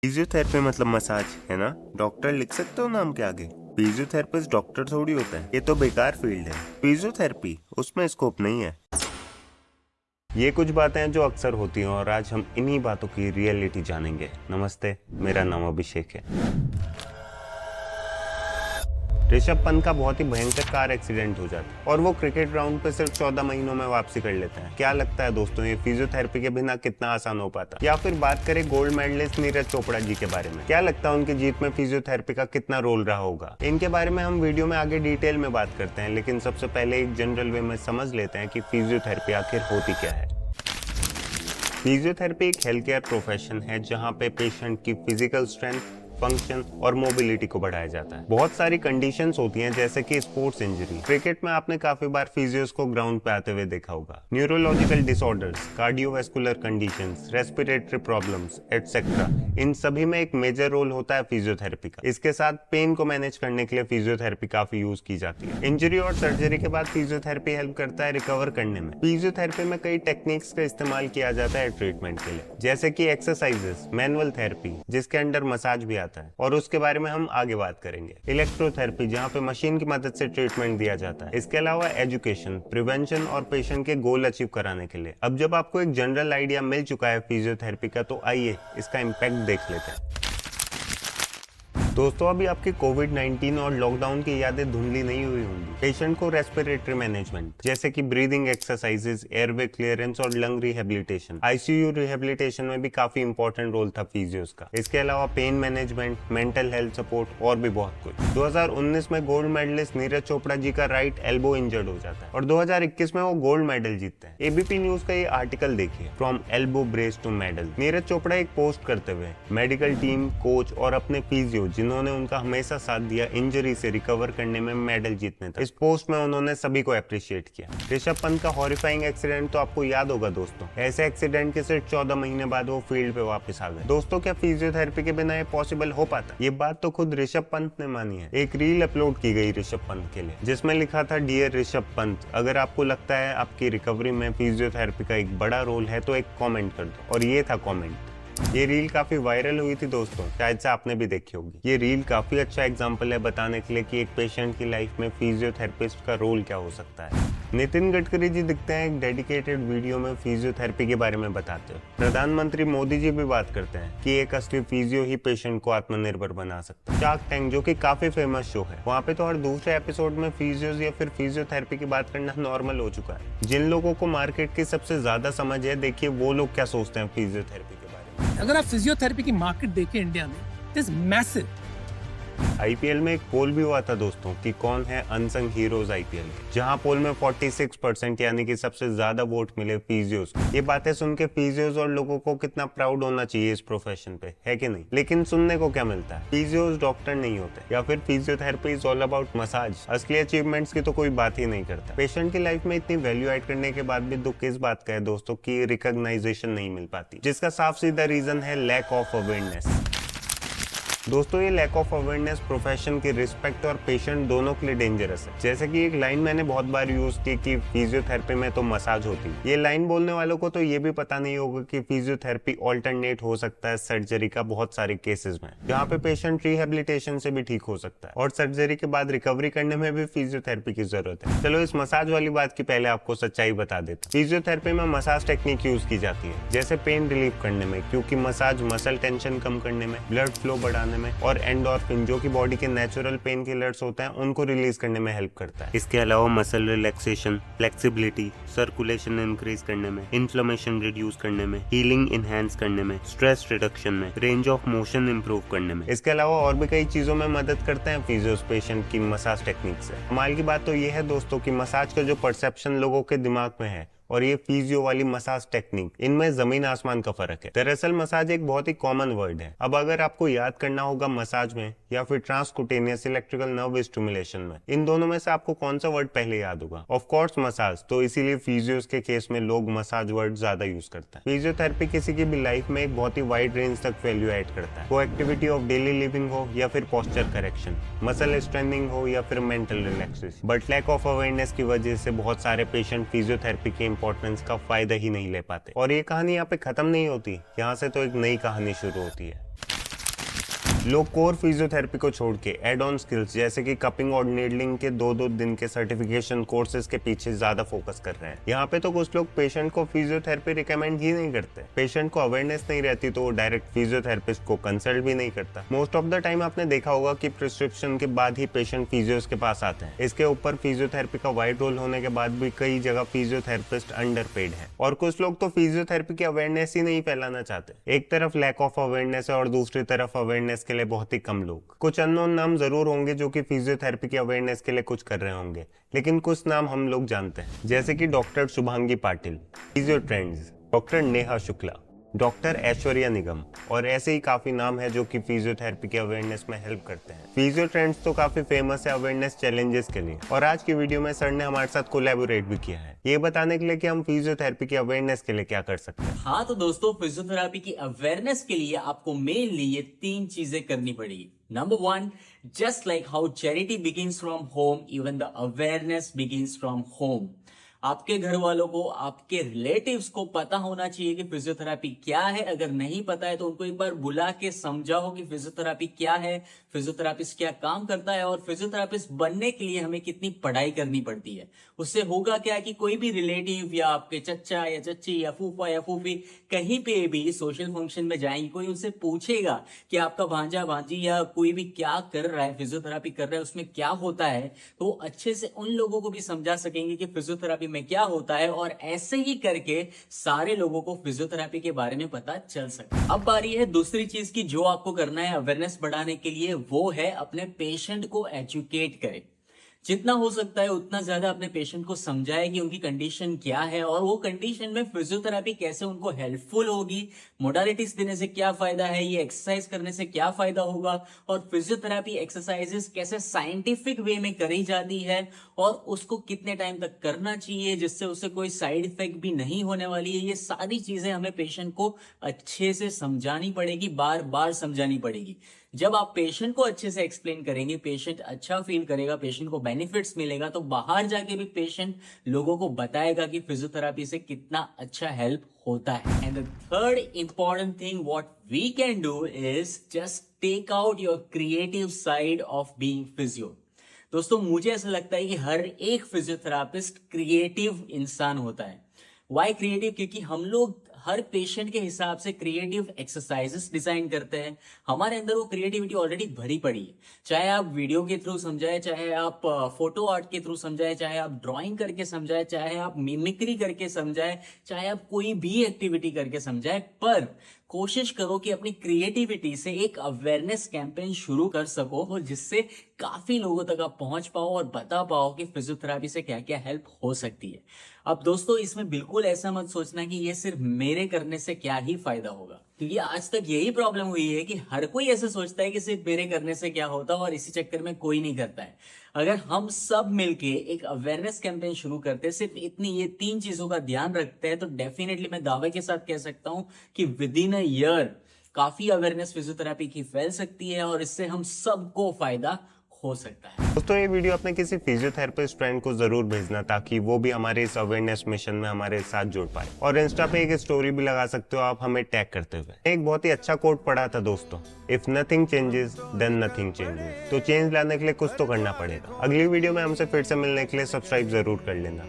Physiotherapy मतलब massage है ना। डॉक्टर लिख सकते हो नाम के आगे। फिजियोथेरेपिस्ट डॉक्टर थोड़ी होता है, ये तो बेकार फील्ड है। फिजियोथेरेपी उसमें स्कोप नहीं है। ये कुछ बातें हैं जो अक्सर होती हैं और आज हम इन्हीं बातों की रियलिटी जानेंगे। नमस्ते, मेरा नाम अभिषेक है। ऋषभ पंत का बहुत ही भयंकर कार एक्सीडेंट हो जाता है और वो क्रिकेट ग्राउंड पे सिर्फ 14 महीनों में वापसी कर लेता है। क्या लगता है दोस्तों, ये फिजियोथेरेपी के बिना कितना आसान हो पाता? या फिर बात करें गोल्ड मेडलिस्ट नीरज चोपड़ा जी के बारे में, क्या लगता है उनकी जीत में फिजियोथेरेपी का कितना रोल रहा होगा? इनके बारे में हम वीडियो में आगे डिटेल में बात करते हैं, लेकिन सबसे पहले एक जनरल वे में समझ लेते हैं कि फिजियोथेरेपी आखिर होती क्या है। फिजियोथेरेपी एक हेल्थ केयर प्रोफेशन है जहां पे पेशेंट की फिजिकल स्ट्रेंथ, फंक्शन और मोबिलिटी को बढ़ाया जाता है। बहुत सारी कंडीशंस होती हैं, जैसे कि स्पोर्ट्स इंजरी। क्रिकेट में आपने काफी बार फिजियोस को ग्राउंड पे आते हुए देखा होगा। Neurological disorders, cardiovascular conditions, respiratory problems etcetera, इन सभी में एक मेजर रोल होता है फिजियोथेरेपी का। इसके साथ पेन को मैनेज करने के लिए फिजियोथेरेपी काफी यूज की जाती है। इंजरी और सर्जरी के बाद फिजियोथेरेपी हेल्प करता है रिकवर करने में। फिजियोथेरेपी में कई टेक्निक्स का इस्तेमाल किया जाता है ट्रीटमेंट के लिए, जैसे कि एक्सरसाइजेस, मैनुअल थेरेपी जिसके अंडर मसाज भी आता है और उसके बारे में हम आगे बात करेंगे। इलेक्ट्रोथेरेपी जहां पे मशीन की मदद से ट्रीटमेंट दिया जाता है। इसके अलावा एजुकेशन, प्रिवेंशन और पेशेंट के गोल अचीव कराने के लिए। अब जब आपको एक जनरल आइडिया मिल चुका है फिजियोथेरेपी का, तो आइए इसका इम्पैक्ट देख लेते हैं। दोस्तों, अभी आपकी कोविड-19 और लॉकडाउन की यादें धुंधली नहीं हुई होंगी। पेशेंट को रेस्पिरेटरी मैनेजमेंट जैसे कि ब्रीदिंग एक्सरसाइजेस, एयरवे क्लियरेंस और लंग रिहेबिलिटेशन, आईसीयू रिहेबिलिटेशन में भी काफी इंपॉर्टेंट रोल था फिजियोस का। इसके अलावा pain management, mental health support और भी बहुत कुछ। 2019 में गोल्ड मेडलिस्ट नीरज चोपड़ा जी का राइट एल्बो इंजर्ड हो जाता है और 2021 में वो गोल्ड मेडल जीतते हैं। एबीपी न्यूज का ये आर्टिकल देखिए, from elbow brace to medal. Neeraj Chopra एक पोस्ट करते हुए मेडिकल टीम, कोच और अपने फिजियो जिन्होंने उनका हमेशा साथ दिया इंजरी से रिकवर करने में, मेडल जीतने तक, इस पोस्ट में उन्होंने सभी को अप्रिशिएट किया। ऋषभ पंत का हॉरिफाइंग एक्सीडेंट तो आपको याद होगा दोस्तों। ऐसे एक्सीडेंट के सिर्फ 14 महीने बाद वो फील्ड पे वापस आ गए। दोस्तों, क्या फिजियोथेरेपी के बिना ये पॉसिबल हो पाता? ये बात तो खुद ऋषभ पंत ने मानी है। एक रील अपलोड की गई ऋषभ पंत के लिए, जिसमें लिखा था, डियर ऋषभ पंत, अगर आपको लगता है आपकी रिकवरी में फिजियोथेरेपी का एक बड़ा रोल है तो एक कॉमेंट कर दो। और ये था कॉमेंट। ये रील काफी वायरल हुई थी दोस्तों, शायद से आपने भी देखी होगी। ये रील काफी अच्छा एग्जांपल है बताने के लिए कि एक पेशेंट की लाइफ में फिजियोथेरेपिस्ट का रोल क्या हो सकता है। नितिन गडकरी जी दिखते हैं एक डेडिकेटेड वीडियो में फिजियोथेरेपी के बारे में बताते हैं। प्रधानमंत्री मोदी जी भी बात करते हैं कि एक असली फिजियो ही पेशेंट को आत्मनिर्भर बना सकता है। शार्क टैंक जो कि काफी फेमस शो है, वहाँ पे तो हर दूसरे एपिसोड में फिजियोज या फिर फिजियोथेरेपी की बात करना नॉर्मल हो चुका है। जिन लोगों को मार्केट की सबसे ज्यादा समझ है, देखिए वो लोग क्या सोचते हैं फिजियोथेरेपी के बारे में। अगर आप फिजियोथेरेपी की मार्केट देखें इंडिया में, इट इज मैसिव। आईपीएल में एक पोल भी हुआ था दोस्तों कि कौन है अनसंग हीरोज आईपीएल के, जहां पोल में 46% यानी कि सबसे ज्यादा वोट मिले फिजियोस को। ये बातें सुन के फिजियोस और लोगों को कितना प्राउड होना चाहिए इस प्रोफेशन पे, है कि नहीं? लेकिन सुनने को क्या मिलता है, फिजियोस डॉक्टर नहीं होते या फिर physiotherapy is all about massage. असली अचीवमेंट्स की तो कोई बात ही नहीं करता। पेशेंट की लाइफ में इतनी वैल्यू ऐड करने के बाद भी दुख इस बात का है दोस्तों कि रिकॉग्नाइजेशन नहीं मिल पाती, जिसका साफ सीधा रीजन है लैक ऑफ अवेयरनेस। दोस्तों, ये लैक ऑफ अवेयरनेस प्रोफेशन की रिस्पेक्ट और पेशेंट दोनों के लिए डेंजरस है। जैसे कि एक लाइन मैंने बहुत बार यूज की कि फिजियोथेरेपी में तो मसाज होती है। ये लाइन बोलने वालों को तो ये भी पता नहीं होगा कि फिजियोथेरेपी ऑल्टरनेट हो सकता है सर्जरी का बहुत सारे केसेस में, जहाँ पे पेशेंट रिहेबिलिटेशन से भी ठीक हो सकता है और सर्जरी के बाद रिकवरी करने में भी फिजियोथेरेपी की जरूरत है। चलो इस मसाज वाली बात की पहले आपको सच्चाई बता देता हूँ। फिजियोथेरेपी में मसाज टेक्निक यूज की जाती है, जैसे पेन रिलीफ करने में, क्योंकि मसाज मसल टेंशन कम करने में, ब्लड फ्लो बढ़ाने में और एंडोर्फिन जो कि बॉडी के नेचुरल पेन किलर्स होते हैं उनको रिलीज करने में हेल्प करता है। इसके अलावा muscle relaxation, flexibility, circulation increase करने में, इन्फ्लेमेशन रिड्यूस करने में, हीलिंग इनहेंस करने में, स्ट्रेस रिडक्शन में, रेंज ऑफ मोशन इंप्रूव करने में। इसके अलावा और भी कई चीजों में मदद करते हैं फिजियोस पेशेंट की मसाज टेक्निक से। कमाल की बात तो ये है दोस्तों कि मसाज का जो परसेप्शन लोगों के दिमाग में है और ये फिजियो वाली मसाज टेक्निक, इनमें जमीन आसमान का फर्क है। दरअसल मसाज एक बहुत ही कॉमन वर्ड है। अब अगर आपको याद करना होगा मसाज में या फिर ट्रांसकुटेनियस इलेक्ट्रिकल नर्व स्टिमुलेशन में, इन दोनों में से आपको कौन सा वर्ड पहले याद होगा? Of course massage. तो इसीलिए फिजियोस के केस में लोग मसाज वर्ड ज्यादा यूज करते हैं। फिजियोथेरेपी किसी की भी लाइफ में एक बहुत ही वाइड रेंज तक वैल्यू ऐड करता है। वो एक्टिविटी ऑफ डेली लिविंग हो या फिर पोस्चर करेक्शन, मसल स्ट्रेंथनिंग हो या फिर mental relaxation. But lack of awareness की वजह से बहुत सारे पेशेंट फिजियोथेरेपी के इंपॉर्टेंस का फायदा ही नहीं ले पाते। और ये कहानी यहाँ पे खत्म नहीं होती, यहाँ से तो एक नई कहानी शुरू होती है। लोग कोर फिजियोथेरेपी को छोड़ के एड ऑन स्किल्स जैसे कि कपिंग और नीडलिंग के 2-2 दिन के सर्टिफिकेशन कोर्सेज के पीछे ज्यादा फोकस कर रहे हैं। यहाँ पे तो कुछ लोग पेशेंट को फिजियोथेरेपी रिकमेंड ही नहीं करते। पेशेंट को अवेयरनेस नहीं रहती तो वो डायरेक्ट फिजियोथेरेपिस्ट को कंसल्ट भी नहीं करता। मोस्ट ऑफ द टाइम आपने देखा होगा कि प्रिस्क्रिप्शन के बाद ही पेशेंट फिजियोस के पास आते हैं। इसके ऊपर फिजियोथेरेपी का वाइड रोल होने के बाद भी कई जगह फिजियोथेरेपिस्ट अंडरपेड है और कुछ लोग तो फिजियोथेरेपी की अवेयरनेस ही नहीं फैलाना चाहते। एक तरफ लैक ऑफ अवेयरनेस है और दूसरी तरफ अवेयरनेस के लिए बहुत ही कम लोग। कुछ अननोन नाम जरूर होंगे जो कि फिजियोथेरेपी की अवेयरनेस के लिए कुछ कर रहे होंगे, लेकिन कुछ नाम हम लोग जानते हैं, जैसे कि doctor Shubhangi Patil, Physiotrends, doctor Neha Shukla, doctor Aishwarya Nigam और ऐसे ही काफी नाम है जो कि फिजियोथेरेपी के अवेयरनेस में हेल्प करते हैं। फिजियोट्रेंड्स तो काफी फेमस है अवेयरनेस चैलेंजेस के लिए और आज की वीडियो में सर ने हमारे साथ कोलैबोरेट भी किया है ये बताने के लिए कि हम फिजियोथेरेपी की अवेयरनेस के लिए क्या कर सकते हैं। हाँ तो दोस्तों, फिजियोथेरेपी की अवेयरनेस के लिए आपको मेनली ये 3 चीजें करनी पड़ेगी। Number 1, just like how charity begins from home, even the awareness begins from home. आपके घर वालों को, आपके रिलेटिव्स को पता होना चाहिए कि फिजियोथेरेपी क्या है। अगर नहीं पता है तो उनको एक बार बुला के समझाओ कि फिजियोथेरेपी क्या है, फिजियोथेरेपिस्ट क्या काम करता है और फिजियोथेरेपिस्ट बनने के लिए हमें कितनी पढ़ाई करनी पड़ती है। उससे होगा क्या कि कोई भी रिलेटिव या आपके चच्चा या चच्ची या फूफा या फूफी कहीं पे भी सोशल फंक्शन में जाएंगे, कोई उनसे पूछेगा कि आपका भांजा भांजी या कोई भी क्या कर रहा है, फिजियोथेरेपी कर रहा है, उसमें क्या होता है, तो अच्छे से उन लोगों को भी समझा सकेंगे कि फिजियोथेरेपी में क्या होता है और ऐसे ही करके सारे लोगों को फिजियोथेरेपी के बारे में पता चल सके। अब बारी है दूसरी चीज की जो आपको करना है अवेयरनेस बढ़ाने के लिए, वो है अपने पेशेंट को एजुकेट करें। जितना हो सकता है उतना ज्यादा अपने पेशेंट को समझाए कि उनकी कंडीशन क्या है और वो कंडीशन में फिजियोथेरेपी कैसे उनको हेल्पफुल होगी, मोडालिटीज देने से क्या फायदा है, ये एक्सरसाइज करने से क्या फायदा होगा और फिजियोथेरेपी एक्सरसाइजेस कैसे साइंटिफिक वे में करी जाती है और उसको कितने टाइम तक करना चाहिए जिससे उसे कोई साइड इफेक्ट भी नहीं होने वाली है। ये सारी चीजें हमें पेशेंट को अच्छे से समझानी पड़ेगी, बार बार समझानी पड़ेगी। जब आप पेशेंट को अच्छे से एक्सप्लेन करेंगे, पेशेंट अच्छा फील करेगा, पेशेंट को बेनिफिट्स मिलेगा, तो बाहर जाके भी पेशेंट लोगों को बताएगा कि फिजियोथेरेपी से कितना अच्छा हेल्प होता है। And the third important thing what we can do is just take out your creative side of being physio. दोस्तों, मुझे ऐसा लगता है कि हर एक फिजियोथेरापिस्ट क्रिएटिव इंसान होता है। Why creative? क्योंकि हम लोग हर पेशेंट के हिसाब से क्रिएटिव एक्सरसाइजेस डिजाइन करते हैं। हमारे अंदर वो क्रिएटिविटी ऑलरेडी भरी पड़ी है। चाहे आप वीडियो के थ्रू समझाए, चाहे आप फोटो आर्ट के थ्रू समझाए, चाहे आप ड्राइंग करके समझाए, चाहे आप मिमिक्री करके समझाए, चाहे आप कोई भी एक्टिविटी करके समझाए, पर कोशिश करो कि अपनी क्रिएटिविटी से एक अवेयरनेस कैंपेन शुरू कर सको और जिससे काफी लोगों तक आप पहुंच पाओ और बता पाओ कि फिजियोथेरेपी से क्या क्या हेल्प हो सकती है। अब दोस्तों, इसमें बिल्कुल ऐसा मत सोचना कि ये सिर्फ मेरे करने से क्या ही फायदा होगा, क्योंकि आज तक यही प्रॉब्लम हुई है कि हर कोई ऐसे सोचता है कि सिर्फ मेरे करने से क्या होता है और इसी चक्कर में कोई नहीं करता है। अगर हम सब मिलके एक अवेयरनेस कैंपेन शुरू करते हैं, सिर्फ इतनी ये 3 चीजों का ध्यान रखते हैं, तो डेफिनेटली मैं दावे के साथ कह सकता हूं कि विद इन अ ईयर काफी अवेयरनेस फिजियोथेरेपी की फैल सकती है और इससे हम सबको फायदा हो सकता है। दोस्तों, ये वीडियो अपने किसी फिजियोथेरेपिस्ट फ्रेंड को जरूर भेजना ताकि वो भी हमारे इस अवेयरनेस मिशन में हमारे साथ जुड़ पाए। और इंस्टा पे एक स्टोरी भी लगा सकते हो आप हमें टैग करते हुए। एक बहुत ही अच्छा कोट पढ़ा था दोस्तों, if nothing changes then nothing changes. तो चेंज लाने के लिए कुछ तो करना पड़ेगा। अगली वीडियो में हमसे फिर से मिलने के लिए सब्सक्राइब जरूर कर लेना।